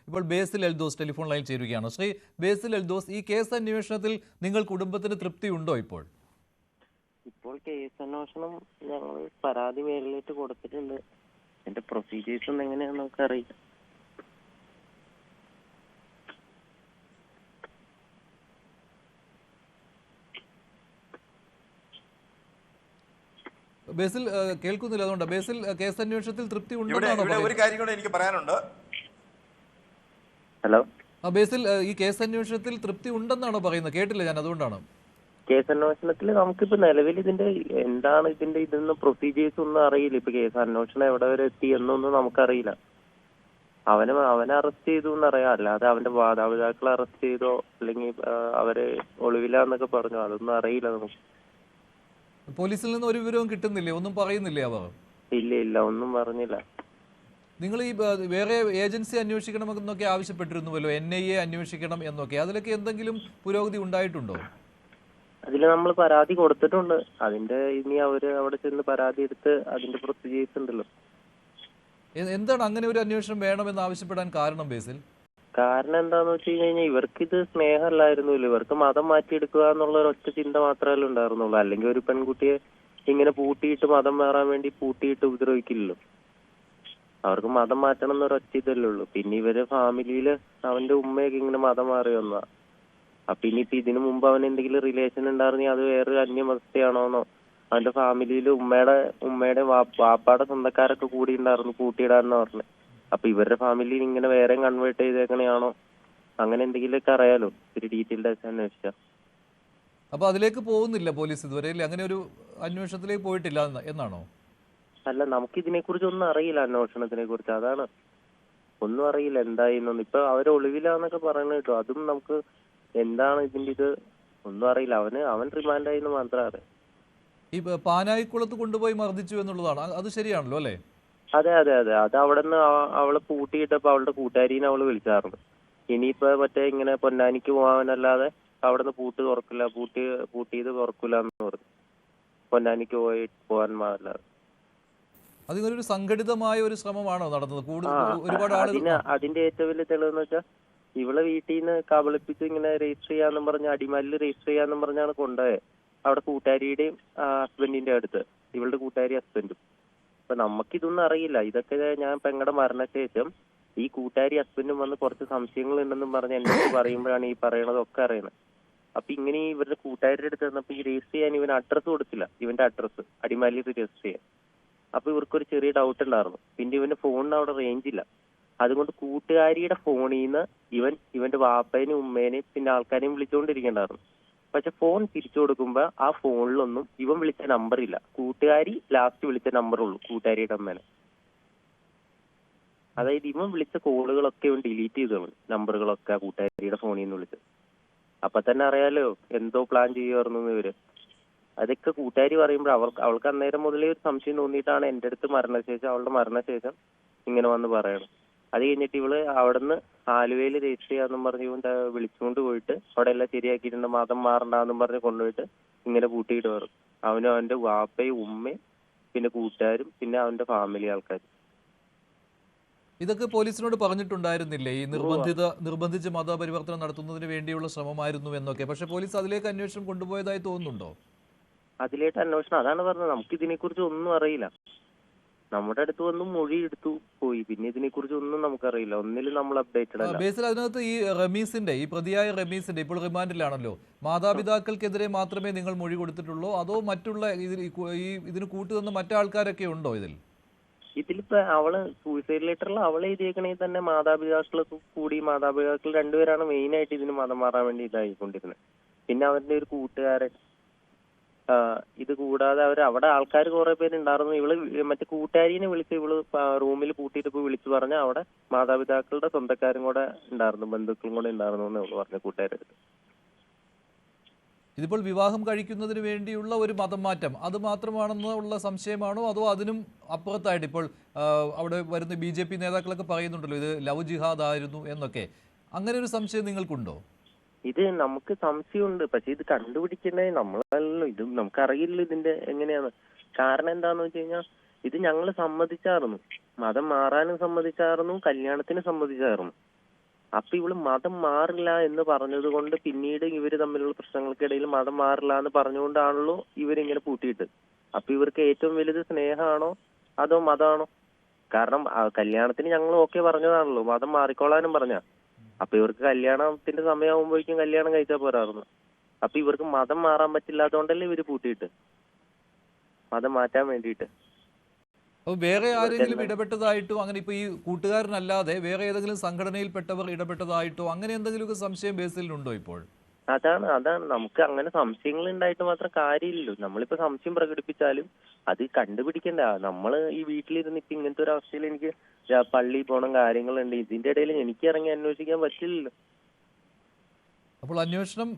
ഇപ്പോൾ ബേസിൽ Eldhose telephone line ചേരുകയാണ്. ശ്രീ ബേസിൽ എൽദോസ്, ഈ കേസ് അന്വേഷണത്തിൽ നിങ്ങൾ കുടുംബത്തിന് തൃപ്തിയുണ്ടോ ഇപ്പോൾ? ഇപ്പോൾ കേസ് അന്വേഷണം ഞങ്ങൾ പരാതി മേലിലേക്ക് കൊടുത്തിട്ടുണ്ട്. അതിന്റെ പ്രൊസീജിയേഴ്സ് ഒന്നും എങ്ങനെയാണെന്ന് നമുക്കറിയില്ല. ബേസിൽ കേൾക്കുന്നില്ല, അതുകൊണ്ട് ബേസിൽ കേസ് അന്വേഷണത്തിൽ തൃപ്തി ഉണ്ടെന്നാണോ ഇവിടെ ഒരു കാര്യം കൂടെ എനിക്ക് പറയാനുണ്ട്. ഹലോ, ബേസിൽ ഈ കേസ് അന്വേഷണത്തിൽ തൃപ്തി ഉണ്ടെന്നാണോ പറയുന്നത്? കേട്ടില്ല ഞാൻ, അതുകൊണ്ടാണ്. കേസ് അന്വേഷണത്തിൽ നമുക്കിപ്പോ നിലവിൽ എന്താണ് ഇതൊന്നും പ്രൊസീജിയേഴ്സ് ഒന്നും അറിയില്ല. ഇപ്പൊ കേസ് അന്വേഷണം എവിടെ വരെ എത്തി എന്നൊന്നും നമുക്കറിയില്ല. അവനെ അറസ്റ്റ് ചെയ്തു എന്നറിയാം, അല്ലാതെ അവന്റെ മാതാപിതാക്കളെ അറസ്റ്റ് ചെയ്തോ അല്ലെങ്കിൽ അവര് ഒളിവിലാന്നൊക്കെ പറഞ്ഞു, അതൊന്നും അറിയില്ല നമുക്ക്. പോലീസിൽ നിന്ന് ഒരു വിവരവും കിട്ടുന്നില്ലേ? ഒന്നും പറയുന്നില്ലേ അവർ? ഇല്ല, ഒന്നും പറഞ്ഞില്ല. നിങ്ങൾ ഈ വേറെ ഏജൻസി അന്വേഷിക്കണമെന്നൊക്കെ ആവശ്യപ്പെട്ടിരുന്നുവല്ലോ, NIA അന്വേഷിക്കണം എന്നൊക്കെ. അതിലൊക്കെ എന്തെങ്കിലും പുരോഗതി ഉണ്ടായിട്ടുണ്ടോ? അതിൽ നമ്മൾ പരാതി കൊടുത്തിട്ടുണ്ട്. ഇനി അവര് അവിടെ ചെന്ന് പരാതി എടുത്ത് അതിന്റെ പ്രൊസീജിയേഴ്സ് ഉണ്ടല്ലോ. എന്താണ് അങ്ങനെ ഒരു അന്വേഷണം വേണമെന്ന് ആവശ്യപ്പെടാൻ കാരണം ബേസിൽ? കാരണം എന്താന്ന് വെച്ച് കഴിഞ്ഞാൽ ഇവർക്ക് ഇത് സ്നേഹമല്ലായിരുന്നല്ലോ, ഇവർക്ക് മതം മാറ്റിയെടുക്കുക എന്നുള്ള ഒരൊറ്റ ചിന്ത മാത്രമല്ലേ ഉണ്ടായിരുന്നുള്ളൂ. അല്ലെങ്കിൽ ഒരു പെൺകുട്ടിയെ ഇങ്ങനെ പൂട്ടിയിട്ട് മതം മാറാൻ വേണ്ടി പൂട്ടിയിട്ട് ഉപദ്രവിക്കില്ലല്ലോ. അവർക്ക് മതം മാറ്റണം എന്നൊരൊറ്റ ഇതല്ലേ ഉള്ളൂ. പിന്നെ ഇവര് ഫാമിലിയില് അവന്റെ ഉമ്മയൊക്കെ ഇങ്ങനെ മതം മാറി വന്നതാ. അപ്പൊ ഇനിയിപ്പൊ ഇതിനു മുമ്പ് അവൻ എന്തെങ്കിലും റിലേഷൻ ഉണ്ടായിരുന്നെങ്കിൽ അത് വേറൊരു അന്യമതസ്ഥയാണോന്നോ, അവന്റെ ഫാമിലിയില് ഉമ്മയുടെ വാപ്പാടെ സ്വന്തക്കാരൊക്കെ കൂടി ഉണ്ടായിരുന്നു കൂട്ടിയിടാന്ന് പറഞ്ഞു. അപ്പൊ ഇവരുടെ ഫാമിലിയിൽ ഇങ്ങനെ വേറെ കൺവേർട്ട് ചെയ്തേക്കണെയാണോ, അങ്ങനെ എന്തെങ്കിലുമൊക്കെ അറിയാലോ ഒരു ഡീറ്റെയിൽഡ് ആയിട്ട് അന്വേഷിച്ചാ. അപ്പൊ അതിലേക്ക് പോകുന്നില്ല പോലീസ് ഇതുവരെ, അങ്ങനെ ഒരു അന്വേഷണത്തിലേക്ക് പോയിട്ടില്ല എന്നാണോ? അല്ല, നമുക്ക് ഇതിനെ കുറിച്ച് ഒന്നും അറിയില്ല, അന്വേഷണത്തിനെ കുറിച്ച്. അതാണ്, ഒന്നും അറിയില്ല എന്തായിന്നൊന്നും. ഇപ്പൊ അവര് ഒളിവിലാന്നൊക്കെ പറയുന്നത് കേട്ടോ, അതും നമുക്ക് എന്താണ് ഇത് ഒന്നും അറിയില്ല. അവൻ റിമാൻഡായിന്ന് മാത്രം അറിയാം. ഈ പാനായിക്കുളത്ത് കൊണ്ടുപോയി മർദ്ദിച്ചു എന്നുള്ളതാണ്, അത് ശരിയാണല്ലോ അല്ലേ? അതെ. അത് അവിടെ നിന്ന് അവളെ പൂട്ടിയിട്ടപ്പോ അവളുടെ കൂട്ടുകാരീനെ അവള് വിളിച്ചായിരുന്നു. ഇനിയിപ്പോ മറ്റേ ഇങ്ങനെ പൊന്നാനിക്ക് പോകാനല്ലാതെ അവിടെ നിന്ന് പൂട്ടിയത് തുറക്കില്ല എന്ന് പറഞ്ഞു. പൊന്നാനിക്ക് പോകാൻ പാടില്ലാതെ. അതിനൊരു സംഘടിതമായ ഒരു ശ്രമമാണോ നടന്നത്? ഒരുപാട് ആളുകൾ. അതിന്റെ ഏറ്റവും വലിയ തെളിവെന്ന് വെച്ചാൽ ഇവളെ വീട്ടിൽ നിന്ന് കബളിപ്പിച്ച് ഇങ്ങനെ രജിസ്റ്റർ ചെയ്യാന്നും പറഞ്ഞ് അടിമാലിൽ രജിസ്റ്റർ ചെയ്യാന്നും പറഞ്ഞാണ് കൊണ്ടുപോയത്. അവിടെ കൂട്ടുകാരിയുടെയും ഹസ്ബൻഡിന്റെ അടുത്ത്, ഇവളുടെ കൂട്ടുകാരി ഹസ്ബൻഡും. അപ്പൊ നമുക്കിതൊന്നും അറിയില്ല. ഇതൊക്കെ ഞാൻ പെങ്ങളുടെ മരണശേഷം ഈ കൂട്ടുകാരി ഹസ്ബൻഡും വന്ന് കുറച്ച് സംശയങ്ങൾ ഉണ്ടെന്നും പറഞ്ഞ് എന്റെ അടുത്ത് പറയുമ്പോഴാണ് ഈ പറയണതൊക്കെ അറിയണത്. അപ്പൊ ഇങ്ങനെ ഇവരുടെ കൂട്ടുകാരുടെ അടുത്ത് വന്നപ്പോ ഈ രജിസ്റ്റർ ചെയ്യാൻ ഇവൻ അഡ്രസ്സ് കൊടുത്തില്ല, ഇവന്റെ അഡ്രസ്സ് അടിമാലിയിൽ രജിസ്റ്റർ ചെയ്യാൻ. അപ്പൊ ഇവർക്കൊരു ചെറിയ ഡൗട്ട് ഉണ്ടായിരുന്നു. പിന്നെ ഇവന്റെ ഫോണിന് അവിടെ റേഞ്ച് ഇല്ല. അതുകൊണ്ട് കൂട്ടുകാരിയുടെ ഫോണിൽ നിന്ന് ഇവന്റെ വാപ്പേനെയും ഉമ്മേനെയും പിന്നെ ആൾക്കാരെയും വിളിച്ചുകൊണ്ടിരിക്കണ്ടായിരുന്നു. പക്ഷെ ഫോൺ തിരിച്ചു കൊടുക്കുമ്പോ ആ ഫോണിലൊന്നും ഇവൻ വിളിച്ച നമ്പർ ഇല്ല. കൂട്ടുകാരി ലാസ്റ്റ് വിളിച്ച നമ്പറുള്ളൂ, കൂട്ടുകാരിയുടെ അമ്മേനെ. അതായത് ഇവൻ വിളിച്ച കോളുകളൊക്കെ ഇവൻ ഡിലീറ്റ് ചെയ്തു, നമ്പറുകളൊക്കെ കൂട്ടുകാരിയുടെ ഫോണിൽ നിന്ന് വിളിച്ചത്. അപ്പൊ തന്നെ അറിയാലോ എന്തോ പ്ലാൻ ചെയ്യുമായിരുന്നു ഇവര്. അതൊക്കെ കൂട്ടുകാരി പറയുമ്പോൾ അവൾക്ക് അന്നേരം മുതലേ ഒരു സംശയം തോന്നിയിട്ടാണ് എന്റെ അടുത്ത് അവളുടെ മരണശേഷം ഇങ്ങനെ വന്ന് പറയണം. അത് കഴിഞ്ഞിട്ട് ഇവള് അവിടുന്ന് ആലുവയിൽ രജിസ്റ്റർ ചെയ്യാന്നും പറഞ്ഞ് ഇവന്റെ വിളിച്ചുകൊണ്ട് പോയിട്ട് അവിടെ എല്ലാം ശരിയാക്കിയിട്ടുണ്ട്, മതം മാറണ്ടെന്നും പറഞ്ഞ് കൊണ്ടുപോയിട്ട് ഇങ്ങനെ പൂട്ടിയിട്ട് വരും. അവനും അവന്റെ വാപ്പയും ഉമ്മയും പിന്നെ കൂട്ടുകാരും പിന്നെ അവന്റെ ഫാമിലി ആൾക്കാരും. ഇതൊക്കെ പോലീസിനോട് പറഞ്ഞിട്ടുണ്ടായിരുന്നില്ലേ? ഈ നിർബന്ധിച്ച് മതപരിവർത്തനം നടത്തുന്നതിന് വേണ്ടിയുള്ള ശ്രമമായിരുന്നു എന്നൊക്കെ. പക്ഷെ പോലീസ് അതിലേക്ക് അന്വേഷണം കൊണ്ടുപോയതായി തോന്നുന്നുണ്ടോ? അതിലേട്ട് അന്വേഷണം, അതാണ് പറഞ്ഞത്, നമുക്ക് ഇതിനെക്കുറിച്ച് ഒന്നും അറിയില്ല. നമ്മുടെ അടുത്ത് വന്ന് മൊഴി എടുത്തു പോയി. പിന്നെ ഇതിനെക്കുറിച്ച് ഒന്നും നമുക്കറിയില്ല. ഒന്നിലും നമ്മൾ അപ്ഡേറ്റഡ് അല്ല. ബേസിൽ, അതിനകത്ത് ഈ പ്രതിയായ റമീസിന്റെ ഇപ്പോൾ റിമാൻഡിലാണല്ലോ, മാതാപിതാക്കൾക്കെതിരെ മാത്രമേ നിങ്ങൾ മൊഴി കൊടുത്തിട്ടുള്ളൂ, അതോ മറ്റുള്ള ഇതിന് കൂട്ടുതന്ന മറ്റാൾക്കാരൊക്കെ ഉണ്ടോ ഇതിലിപ്പോ അവള് സൂയിസൈഡ് ലെറ്ററിൽ അവളെ എഴുതിയേക്കണെങ്കിൽ തന്നെ മാതാപിതാക്കൾ രണ്ടുപേരാണ് മെയിൻ ആയിട്ട് ഇതിന് മതം മാറാൻ വേണ്ടി ഇതായിക്കൊണ്ടിരുന്നത്. പിന്നെ അവരുടെ ഒരു കൂട്ടുകാരൻ. ഇത് കൂടാതെ അവിടെ ആൾക്കാർ കുറെ പേരുണ്ടായിരുന്നു. ഇവള് മറ്റേ കൂട്ടുകാരിനെ വിളിച്ച് ഇവള് റൂമിൽ പൂട്ടിയിട്ട് പോയി വിളിച്ചു പറഞ്ഞ അവിടെ മാതാപിതാക്കളുടെ സ്വന്തക്കാരും കൂടെ ഉണ്ടായിരുന്നു, ബന്ധുക്കളും കൂടെ ഉണ്ടായിരുന്നു എന്ന് ഇവള് പറഞ്ഞ കൂട്ടുകാരുടെ അടുത്ത്. ഇതിപ്പോൾ വിവാഹം കഴിക്കുന്നതിന് വേണ്ടിയുള്ള ഒരു മതം മാറ്റം അത് മാത്രമാണെന്നുള്ള സംശയമാണോ, അതോ അതിനും അപ്പുറത്തായിട്ട് ഇപ്പോൾ അവിടെ വരുന്ന BJP നേതാക്കളൊക്കെ പറയുന്നുണ്ടല്ലോ ഇത് ലവ് ജിഹാദ് ആയിരുന്നു എന്നൊക്കെ. അങ്ങനെ ഒരു സംശയം നിങ്ങൾക്കുണ്ടോ? ഇത് നമുക്ക് സംശയമുണ്ട്, പക്ഷെ ഇത് കണ്ടുപിടിക്കണ്ടേ നമ്മളല്ലോ. ഇത് നമുക്കറിയില്ല ഇതിന്റെ എങ്ങനെയാണ്. കാരണം എന്താന്ന് വെച്ച് കഴിഞ്ഞാൽ ഇത് ഞങ്ങൾ സമ്മതിച്ചായിരുന്നു, മതം മാറാനും സമ്മതിച്ചായിരുന്നു, കല്യാണത്തിന് സമ്മതിച്ചായിരുന്നു. അപ്പൊ ഇവള് മതം മാറില്ല എന്ന് പറഞ്ഞത് കൊണ്ട് പിന്നീട് ഇവര് തമ്മിലുള്ള പ്രശ്നങ്ങൾക്കിടയിൽ മതം മാറില്ല എന്ന് പറഞ്ഞുകൊണ്ടാണല്ലോ ഇവരിങ്ങനെ പൂട്ടിയിട്ട്. അപ്പൊ ഇവർക്ക് ഏറ്റവും വലുത് സ്നേഹമാണോ അതോ മതമാണോ? കാരണം കല്യാണത്തിന് ഞങ്ങൾ ഓക്കെ പറഞ്ഞതാണല്ലോ, മതം മാറിക്കോളാനും പറഞ്ഞ. അപ്പൊ ഇവർക്ക് കല്യാണത്തിന്റെ സമയമാകുമ്പോഴേക്കും കല്യാണം കഴിച്ചാൽ പോരായിരുന്നു. അപ്പൊ ഇവർക്ക് മതം മാറാൻ പറ്റില്ലാത്തതുകൊണ്ടല്ലേ ഇവര് പൂട്ടിയിട്ട്, മതം മാറ്റാൻ വേണ്ടിയിട്ട്. അപ്പോൾ വേറെ ആരെങ്കിലും ഇടപെട്ടതായിട്ടോ, അങ്ങനെ ഇപ്പോൾ ഈ കൂട്ടുകാരനല്ലാതെ വേറെ ഏതെങ്കിലും സംഘടനയിൽപ്പെട്ടവർ ഇടപെട്ടതായിട്ടോ അങ്ങനെ എന്തെങ്കിലുമൊക്കെ സംശയം ബേസിലുണ്ടോ ഇപ്പോൾ? അതാണ് നമുക്ക് അങ്ങനെ സംശയങ്ങൾ ഉണ്ടായിട്ട് മാത്രം കാര്യമില്ലല്ലോ. നമ്മളിപ്പോ സംശയം പ്രകടിപ്പിച്ചാലും അത് കണ്ടുപിടിക്കണ്ട. നമ്മള് ഈ വീട്ടിലിരുന്ന് ഇപ്പൊ ഇങ്ങനത്തെ ഒരു അവസ്ഥയിൽ എനിക്ക് പള്ളിയിൽ പോകണം, കാര്യങ്ങളുണ്ട്. ഇതിന്റെ ഇടയിൽ എനിക്ക് ഇറങ്ങി അന്വേഷിക്കാൻ പറ്റില്ലല്ലോ. അപ്പോൾ അന്വേഷണം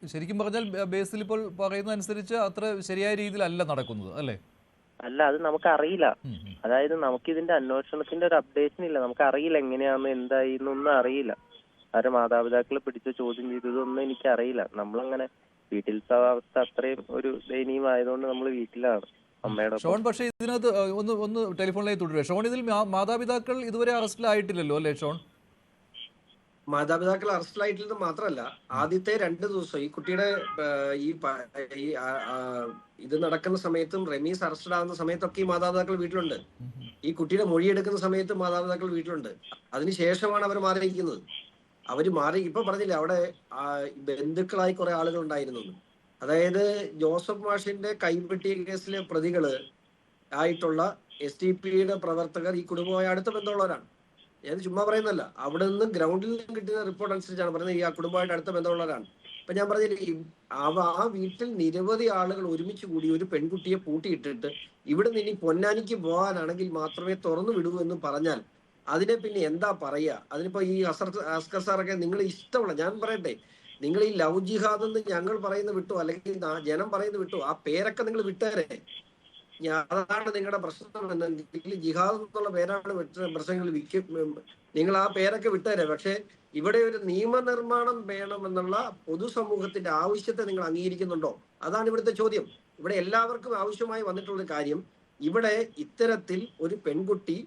ശരിക്കും പറഞ്ഞാൽ ബേസിൽ ഇപ്പോൾ പറയുന്ന അനുസരിച്ച് അത്ര ശരിയായ രീതിയിലല്ല നടക്കുന്നത് അല്ലേ? അല്ല, അത് നമുക്കറിയില്ല. അതായത് നമുക്ക് ഇതിന്റെ അന്വേഷണത്തിന്റെ ഒരു അപ്ഡേഷൻ ഇല്ല. നമുക്കറിയില്ല എങ്ങനെയാന്ന് എന്തായി എന്നൊന്നും അറിയില്ല. അവരുടെ മാതാപിതാക്കളെ പിടിച്ച് ചോദ്യം ചെയ്തതൊന്നും എനിക്കറിയില്ല. നമ്മളങ്ങനെ വീട്ടിലത്തെ അവസ്ഥ അത്രയും ഒരു ദയനീയമായതുകൊണ്ട് നമ്മൾ വീട്ടിലാണ് അമ്മയുടെ. ഷോൺ, പക്ഷേ ഇതിനകത്ത് ഒന്ന് ടെലിഫോണിലേക്ക് തുടരുക. ഷോൺ, ഇതിൽ മാതാപിതാക്കൾ ഇതുവരെ അറസ്റ്റിലായിട്ടില്ലല്ലോ അല്ലേ ഷോൺ? മാതാപിതാക്കൾ അറസ്റ്റിലായിട്ടില്ലെന്ന് മാത്രമല്ല, ആദ്യത്തെ 2 ദിവസം ഈ കുട്ടിയുടെ ഇത് നടക്കുന്ന സമയത്തും റമീസ് അറസ്റ്റഡ് ആകുന്ന സമയത്തൊക്കെ ഈ മാതാപിതാക്കൾ വീട്ടിലുണ്ട്. ഈ കുട്ടിയുടെ മൊഴിയെടുക്കുന്ന സമയത്ത് മാതാപിതാക്കൾ വീട്ടിലുണ്ട്. അതിനുശേഷമാണ് അവർ മാറിയിരിക്കുന്നത്. അവര് മാറി ഇപ്പൊ പറഞ്ഞില്ലേ അവിടെ ബന്ധുക്കളായി കുറെ ആളുകൾ ഉണ്ടായിരുന്നു. അതായത് ജോസഫ് മാഷിന്റെ കൈവെട്ടിയ കേസിലെ പ്രതികള് ആയിട്ടുള്ള SDPയുടെ പ്രവർത്തകർ ഈ കുടുംബവുമായി അടുത്ത ബന്ധമുള്ളവരാണ്. ഞാൻ ചുമ്മാ പറയുന്നല്ല, അവിടെ നിന്ന് ഗ്രൗണ്ടിൽ നിന്നും കിട്ടുന്ന റിപ്പോർട്ട് അനുസരിച്ചാണ് പറയുന്നത്. ഈ ആ കുടുംബമായിട്ട് അടുത്ത ബന്ധമുള്ളവരാണ്. ഇപ്പൊ ഞാൻ പറഞ്ഞില്ലേ, ആ വീട്ടിൽ നിരവധി ആളുകൾ ഒരുമിച്ച് കൂടി ഒരു പെൺകുട്ടിയെ പൂട്ടിയിട്ടിട്ട് ഇവിടെ നിന്ന് ഇനി പൊന്നാനിക്ക് പോകാനാണെങ്കിൽ മാത്രമേ തുറന്നു വിടൂ എന്ന് പറഞ്ഞാൽ അതിനെ പിന്നെ എന്താ പറയുക? അതിനിപ്പോ ഈ അസ്കർ സാറൊക്കെ നിങ്ങൾ ഇഷ്ടമുള്ള, ഞാൻ പറയട്ടെ, നിങ്ങൾ ഈ ലവ് ജിഹാദ് എന്ന് ഞങ്ങൾ പറയുന്ന വിട്ടു, അല്ലെങ്കിൽ ജനം പറയുന്ന വിട്ടു, ആ പേരൊക്കെ നിങ്ങൾ വിട്ടേരെ. അതാണ് നിങ്ങളുടെ പ്രശ്നം. എന്നെങ്കിൽ ജിഹാദ് എന്നുള്ള പേരാണ് പ്രശ്നങ്ങൾ നിങ്ങൾ ആ പേരൊക്കെ വിട്ടേരെ. പക്ഷെ ഇവിടെ ഒരു നിയമനിർമ്മാണം വേണമെന്നുള്ള പൊതുസമൂഹത്തിന്റെ ആവശ്യത്തെ നിങ്ങൾ അംഗീകരിക്കുന്നുണ്ടോ? അതാണ് ഇവിടുത്തെ ചോദ്യം. ഇവിടെ എല്ലാവർക്കും ആവശ്യമായി വന്നിട്ടുള്ള കാര്യം, ഇവിടെ ഇത്തരത്തിൽ ഒരു പെൺകുട്ടി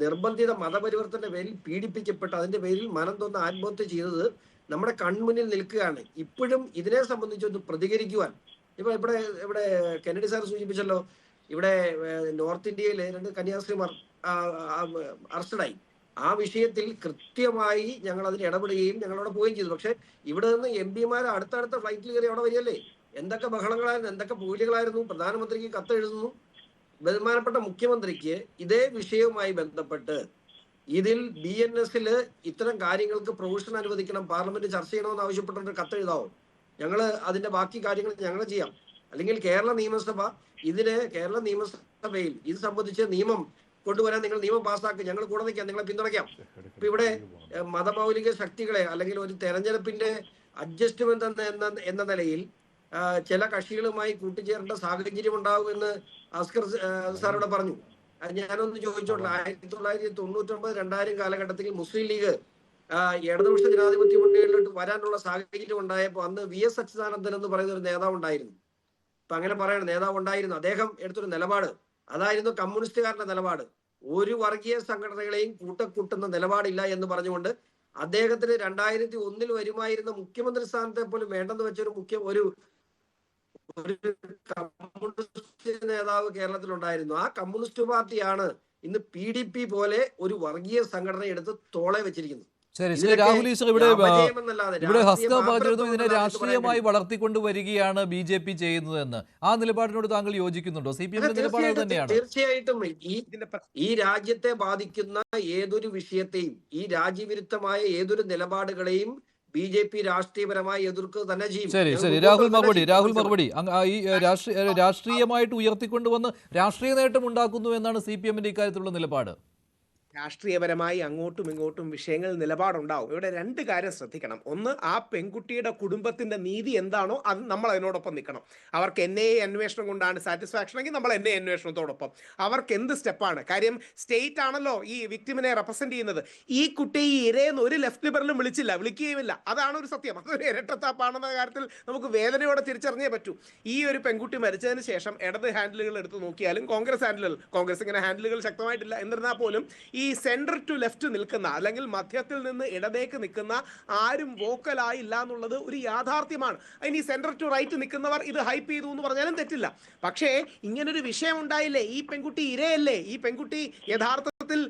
നിർബന്ധിത മതപരിവർത്തനത്തിന്റെ പേരിൽ പീഡിപ്പിക്കപ്പെട്ട് അതിന്റെ പേരിൽ മനം തോന്നുന്ന ആത്മഹത്യ ചെയ്തത് നമ്മുടെ കൺമുന്നിൽ നിൽക്കുകയാണ്. ഇപ്പോഴും ഇതിനെ സംബന്ധിച്ചൊന്ന് പ്രതികരിക്കുവാൻ ഇപ്പൊ ഇവിടെ കെന്നഡി സാർ സൂചിപ്പിച്ചല്ലോ, ഇവിടെ നോർത്ത് ഇന്ത്യയിലെ 2 കന്യാസ്ത്രീമാർ അറസ്റ്റഡായി. ആ വിഷയത്തിൽ കൃത്യമായി ഞങ്ങൾ അതിൽ ഇടപെടുകയും ഞങ്ങളവിടെ പോവുകയും ചെയ്തു. പക്ഷെ ഇവിടെ നിന്ന് MP അടുത്തടുത്ത ഫ്ലൈറ്റിൽ കയറി അവിടെ വരികയല്ലേ. എന്തൊക്കെ ബഹളങ്ങളായിരുന്നു, എന്തൊക്കെ പൂജകളായിരുന്നു. പ്രധാനമന്ത്രിക്ക് കത്തെഴുതുന്നു. ബഹുമാനപ്പെട്ട മുഖ്യമന്ത്രിക്ക് ഇതേ വിഷയവുമായി ബന്ധപ്പെട്ട് ഇതിൽ BNS ഇത്തരം കാര്യങ്ങൾക്ക് പ്രൊവിഷൻ അനുവദിക്കണം, പാർലമെന്റ് ചർച്ച ചെയ്യണമെന്ന് ആവശ്യപ്പെട്ടുകൊണ്ട് കത്തെഴുതാവോ? ഞങ്ങൾ അതിന്റെ ബാക്കി കാര്യങ്ങൾ ഞങ്ങൾ ചെയ്യാം. അല്ലെങ്കിൽ കേരള നിയമസഭയിൽ ഇത് സംബന്ധിച്ച് നിയമം കൊണ്ടുവരാൻ നിങ്ങൾ നിയമം പാസ്സാക്കി, ഞങ്ങൾ കൂടെ നിൽക്കാം, നിങ്ങളെ പിന്തുണയ്ക്കാം. ഇപ്പൊ ഇവിടെ മതമൗലിക ശക്തികളെ അല്ലെങ്കിൽ ഒരു തെരഞ്ഞെടുപ്പിന്റെ അഡ്ജസ്റ്റ്മെന്റ് എന്ന നിലയിൽ ചില കക്ഷികളുമായി കൂട്ടിച്ചേരേണ്ട സാഹചര്യം ഉണ്ടാകുമെന്ന് അസ്കർ സാറിവിടെ പറഞ്ഞു. ഞാനൊന്ന് ചോദിച്ചോട്ടെ, 1999-2000 കാലഘട്ടത്തിൽ മുസ്ലിം ലീഗ് ഇടതുപക്ഷ ജനാധിപത്യ മുന്നണിയിലോട്ട് വരാനുള്ള സാഹചര്യം ഉണ്ടായപ്പോൾ അന്ന് VS അച്യുതാനന്ദൻ എന്ന് പറയുന്ന ഒരു നേതാവ് ഉണ്ടായിരുന്നു. ഇപ്പൊ അങ്ങനെ പറയണ നേതാവ് ഉണ്ടായിരുന്നു. അദ്ദേഹം എടുത്തൊരു നിലപാട് അതായിരുന്നു കമ്മ്യൂണിസ്റ്റുകാരുടെ നിലപാട്. ഒരു വർഗീയ സംഘടനകളെയും കൂട്ടുന്ന നിലപാടില്ല എന്ന് പറഞ്ഞുകൊണ്ട് അദ്ദേഹത്തിന് 2001 വരുമായിരുന്ന മുഖ്യമന്ത്രി സ്ഥാനത്തെ പോലും വേണ്ടെന്ന് വെച്ചൊരു ഒരു കമ്മ്യൂണിസ്റ്റ് നേതാവ് കേരളത്തിലുണ്ടായിരുന്നു. ആ കമ്മ്യൂണിസ്റ്റ് പാർട്ടിയാണ് ഇന്ന് PDP പോലെ ഒരു വർഗീയ സംഘടന എടുത്ത് തോളെ വെച്ചിരിക്കുന്നത്. ശരി രാഹുൽ ഈശ്വർ, ഇവിടെ ഹസ്ക പറഞ്ഞിരുന്നു ഇതിനെ രാഷ്ട്രീയമായി വളർത്തിക്കൊണ്ട് വരികയാണ് BJP ചെയ്യുന്നതെന്ന്. ആ നിലപാടിനോട് താങ്കൾ യോജിക്കുന്നുണ്ടോ? CPM നിലപാട് തന്നെയാണ്. തീർച്ചയായിട്ടും ഈ രാജ്യത്തെ ബാധിക്കുന്ന ഏതൊരു വിഷയത്തെയും, ഈ രാജ്യവിരുദ്ധമായ ഏതൊരു നിലപാടുകളെയും BJP രാഷ്ട്രീയപരമായി എതിർക്കുക തന്നെ ചെയ്യും. ശരി രാഹുൽ മറുപടി ഈ രാഷ്ട്രീയമായിട്ട് ഉയർത്തിക്കൊണ്ടുവന്ന് രാഷ്ട്രീയ നേട്ടം ഉണ്ടാക്കുന്നു എന്നാണ് CPM ഇക്കാര്യത്തിലുള്ള നിലപാട്. രാഷ്ട്രീയപരമായി അങ്ങോട്ടും ഇങ്ങോട്ടും വിഷയങ്ങൾ നിലപാടുണ്ടാവും. ഇവിടെ 2 കാര്യം ശ്രദ്ധിക്കണം. ഒന്ന്, ആ പെൺകുട്ടിയുടെ കുടുംബത്തിന്റെ നീതി എന്താണോ അത് നമ്മൾ അതിനോടൊപ്പം നിൽക്കണം. അവർക്ക് NIA അന്വേഷണം കൊണ്ടാണ് സാറ്റിസ്ഫാക്ഷൻ എങ്കിൽ നമ്മൾ NIA അന്വേഷണത്തോടൊപ്പം. അവർക്ക് എന്ത് സ്റ്റെപ്പാണ് കാര്യം? സ്റ്റേറ്റ് ആണല്ലോ ഈ വിക്ടിമിനെ റെപ്രസെന്റ് ചെയ്യുന്നത്. ഈ കുട്ടി ഈ ഇരയെന്ന് ഒരു ലെഫ്റ്റ് ലിബറലും വിളിക്കുകയുമില്ല. അതാണ് ഒരു സത്യം. അതൊരു ഇരട്ടത്താപ്പാണെന്ന കാര്യത്തിൽ നമുക്ക് വേദനയോടെ തിരിച്ചറിഞ്ഞേ പറ്റൂ. ഈ ഒരു പെൺകുട്ടി മരിച്ചതിന് ശേഷം ഇടത് ഹാൻഡിലുകൾ എടുത്ത് നോക്കിയാലും കോൺഗ്രസ് ഇങ്ങനെ ഹാൻഡിലുകൾ ശക്തമായിട്ടില്ല. എന്നിരുന്നാൽ പോലും ഈ സെൻറ്റർ ടു ലെഫ്റ്റ് നിൽക്കുന്ന അല്ലെങ്കിൽ മധ്യത്തിൽ നിന്ന് ഇടതേക്ക് നിൽക്കുന്ന ആരും വോക്കലായില്ല എന്നുള്ളത് ഒരു യാഥാർത്ഥ്യമാണ്. ഇനി സെൻറ്റർ ടു റൈറ്റ് നിൽക്കുന്നവർ ഇത് ഹൈപ്പ് ചെയ്തു എന്ന് പറഞ്ഞാലും തെറ്റില്ല. പക്ഷേ ഇങ്ങനൊരു വിഷയം ഉണ്ടായില്ലേ, ഈ പെൺകുട്ടി ഇരയല്ലേ, ഈ പെൺകുട്ടി യഥാർത്ഥത്തിൽ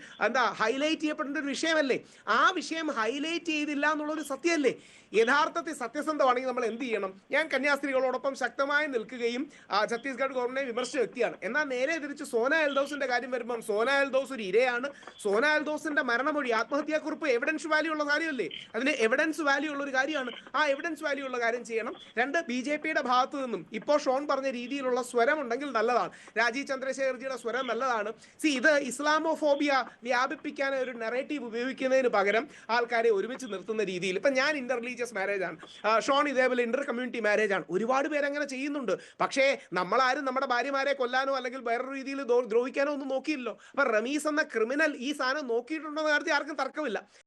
ഹൈലൈറ്റ് ചെയ്യപ്പെടേണ്ട ഒരു വിഷയമല്ലേ, ആ വിഷയം ഹൈലൈറ്റ് ചെയ്തില്ല എന്നുള്ളൊരു സത്യമല്ലേ. യഥാർത്ഥത്തിൽ സത്യസന്ധമാണെങ്കിൽ നമ്മൾ എന്ത് ചെയ്യണം? ഞാൻ കന്യാസ്ത്രീകളോടൊപ്പം ശക്തമായി നിൽക്കുകയും ഛത്തീസ്ഗഡ് ഗവൺമെന്റിനെ വിമർശിച്ച വ്യക്തിയാണ്. എന്നാൽ നേരെ തിരിച്ച് സോന എൽദോസിന്റെ കാര്യം വരുമ്പം സോന എൽദോസ് ഒരു ഇരയാണ്. സോന എൽദോസിന്റെ മരണമൊഴി ആത്മഹത്യാക്കുറിപ്പ് എവിഡൻസ് വാല്യൂ ഉള്ള കാര്യമല്ലേ, അതിന് എവിഡൻസ് വാല്യൂ ഉള്ള ഒരു കാര്യമാണ്. ആ എവിഡൻസ് വാല്യൂ ഉള്ള കാര്യം ചെയ്യണം. രണ്ട്, BJPയുടെ ഭാഗത്തു നിന്നും ഇപ്പോൾ ഷോൺ പറഞ്ഞ രീതിയിലുള്ള സ്വരം ഉണ്ടെങ്കിൽ നല്ലതാണ്. രാജീവ് ചന്ദ്രശേഖർജിയുടെ സ്വരം നല്ലതാണ്. ഇത് ഇസ്ലാമോഫോബിയ വ്യാപിപ്പിക്കാൻ ഒരു നെറേറ്റീവ് ഉപയോഗിക്കുന്നതിന് പകരം ആൾക്കാരെ ഒരുമിച്ച് നിർത്തുന്ന രീതിയിൽ, ഇപ്പം ഞാൻ ഇന്റർലീജിയസ് മാരേജ് ആണ്, ഷോൺ ഇതേപോലെ ഇന്റർ കമ്മ്യൂണിറ്റി മാരേജ് ആണ്, ഒരുപാട് പേര് അങ്ങനെ ചെയ്യുന്നുണ്ട്. പക്ഷേ നമ്മളാരും നമ്മുടെ ഭാര്യമാരെ കൊല്ലാനോ അല്ലെങ്കിൽ വേറൊരു രീതിയിൽ ദ്രോഹിക്കാനോ ഒന്നും നോക്കിയില്ലല്ലോ. അപ്പൊ റമീസ് എന്ന ക്രിമിനൽ ഈ സാധനം നോക്കിയിട്ടുണ്ടെന്ന കാര്യത്തിൽ ആർക്കും തർക്കമില്ല.